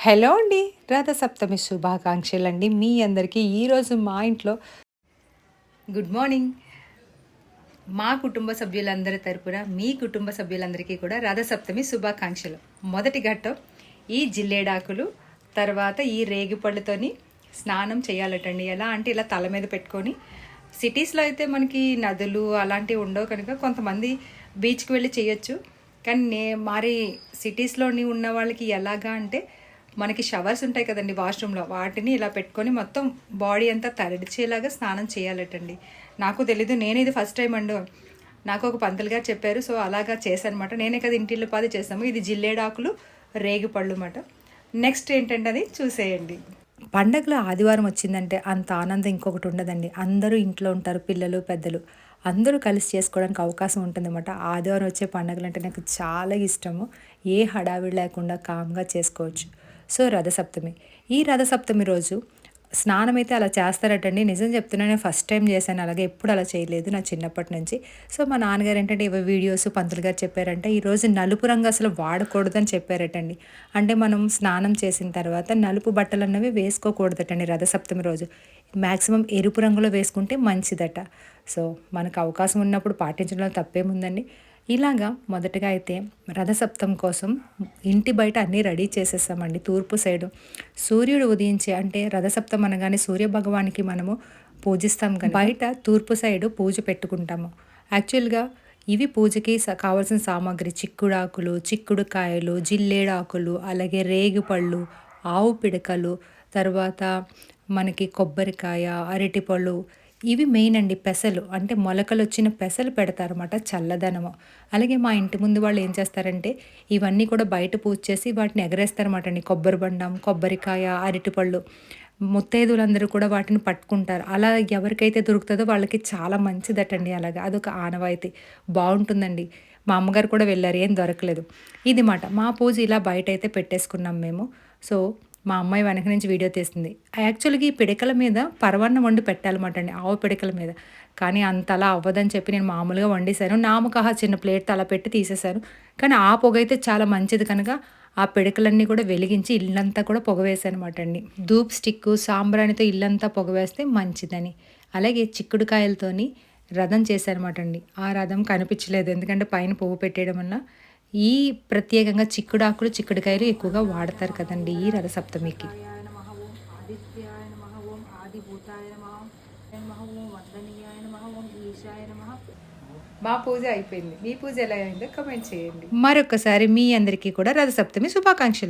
Hello అండి. రథసప్తమి శుభాకాంక్షలండి మీ అందరికీ. ఈరోజు మా ఇంట్లో గుడ్ మార్నింగ్. మా కుటుంబ సభ్యులందరి తరపున మీ కుటుంబ సభ్యులందరికీ కూడా రథసప్తమి శుభాకాంక్షలు. మొదటి ఘట్టం ఈ జిల్లేడాకులు, తర్వాత ఈ రేగిపళ్ళతోని స్నానం చేయాలటండి. ఎలా అంటే ఇలా తల మీద పెట్టుకొని, సిటీస్లో అయితే మనకి నదులు అలాంటివి ఉండవు కనుక కొంతమంది బీచ్కి వెళ్ళి చేయొచ్చు. కానీ మరి సిటీస్లోని ఉన్న వాళ్ళకి ఎలాగా అంటే మనకి షవర్స్ ఉంటాయి కదండి వాష్రూమ్లో, వాటిని ఇలా పెట్టుకొని మొత్తం బాడీ అంతా తడిచేలాగా స్నానం చేయాలటండి. నాకు తెలీదు, నేను ఇది ఫస్ట్ టైం అండు. నాకు ఒక పంతులు గారు చెప్పారు, సో అలాగా చేశానమాట. నేనే కదా ఇంటిల్లి పాది చేసాము. ఇది జిల్లేడాకులు, రేగిపళ్ళు అన్నమాట. నెక్స్ట్ ఏంటంటే అది చూసేయండి. పండగలో ఆదివారం వచ్చిందంటే అంత ఆనందం ఇంకొకటి ఉండదండి. అందరూ ఇంట్లో ఉంటారు, పిల్లలు పెద్దలు అందరూ కలిసి చేసుకోవడానికి అవకాశం ఉంటుందన్నమాట. ఆదివారం వచ్చే పండుగలు అంటే నాకు చాలా ఇష్టము. ఏ హడావిడి లేకుండా కామ్గా చేసుకోవచ్చు. సో రథసప్తమి, ఈ రథసప్తమి రోజు స్నానం అయితే అలా చేస్తారటండి. నిజం చెప్తున్నాను, నేను ఫస్ట్ టైం చేశాను. అలాగే ఎప్పుడు అలా చేయలేదు నా చిన్నప్పటి నుంచి. సో మా నాన్నగారు ఏంటంటే ఇవి వీడియోస్ పంతులు గారు చెప్పారంటే ఈరోజు నలుపు రంగు అసలు వాడకూడదని చెప్పారటండి. అంటే మనం స్నానం చేసిన తర్వాత నలుపు బట్టలు అన్నవి వేసుకోకూడదటండి రథసప్తమి రోజు. మ్యాక్సిమం ఎరుపు రంగులో వేసుకుంటే మంచిదట. సో మనకు అవకాశం ఉన్నప్పుడు పాటించడంలో తప్పేముందండి. ఇలాగా మొదటగా అయితే రథసప్తం కోసం ఇంటి బయట అన్నీ రెడీ చేసేసామండి. తూర్పు సైడు సూర్యుడు ఉదయించి, అంటే రథసప్తం అనగానే సూర్యభగవానికి మనము పూజిస్తాం కానీ బయట తూర్పు సైడు పూజ పెట్టుకుంటాము. యాక్చువల్గా ఇవి పూజకి కావాల్సిన సామాగ్రి చిక్కుడాకులు, చిక్కుడుకాయలు, జిల్లేడాకులు, అలాగే రేగిపళ్ళు, ఆవు పిడకలు, తర్వాత మనకి కొబ్బరికాయ, అరటిపళ్ళు, ఇవి మెయిన్ అండి. పెసలు అంటే మొలకలు వచ్చిన పెసలు పెడతారన్నమాట, చల్లదనము. అలాగే మా ఇంటి ముందు వాళ్ళు ఏం చేస్తారంటే ఇవన్నీ కూడా బయట పూజ చేసి వాటిని ఎగరేస్తారన్నమాట అండి. కొబ్బరి బండం, కొబ్బరికాయ, అరటిపళ్ళు, ముత్తైదులందరూ కూడా వాటిని పట్టుకుంటారు. అలా ఎవరికైతే దొరుకుతుందో వాళ్ళకి చాలా మంచిదటండి. అలాగా అదొక ఆనవాయితీ, బాగుంటుందండి. మా అమ్మగారు కూడా వెళ్ళారు, ఏం దొరకలేదు. ఇది మాట మా పూజ ఇలా బయట అయితే పెట్టేసుకున్నాం మేము. సో మా అమ్మాయి వెనక నుంచి వీడియో తీస్తుంది. యాక్చువల్గా ఈ పిడకల మీద పరవన్నం వండి పెట్టాలన్నమాట అండి, ఆవు పిడకల మీద. కానీ అంతలా అవ్వదని చెప్పి నేను మామూలుగా వండేశాను. నామకహా చిన్న ప్లేట్ అలా పెట్టి తీసేశాను. కానీ ఆ పొగ అయితే చాలా మంచిది కనుక ఆ పిడకలన్నీ కూడా వెలిగించి ఇల్లంతా కూడా పొగ వేసానమాట అండి. ధూప్ స్టిక్, సాంబ్రాణితో ఇల్లంతా పొగ వేస్తే మంచిదని. అలాగే చిక్కుడుకాయలతోని రథం చేశారన్నమాట అండి. ఆ రథం కనిపించలేదు, ఎందుకంటే పైన పువ్వు పెట్టేయడం వల్ల. ఈ ప్రత్యేకంగా చిక్కుడాకులు, చిక్కుడుకాయలు ఎక్కువగా వాడతారు కదండి ఈ రథసప్తమికి. మా పూజ అయిపోయింది. మీ పూజ ఎలా అయిందో కమెంట్ చేయండి. మరొకసారి మీ అందరికీ కూడా రథసప్తమి శుభాకాంక్షలు.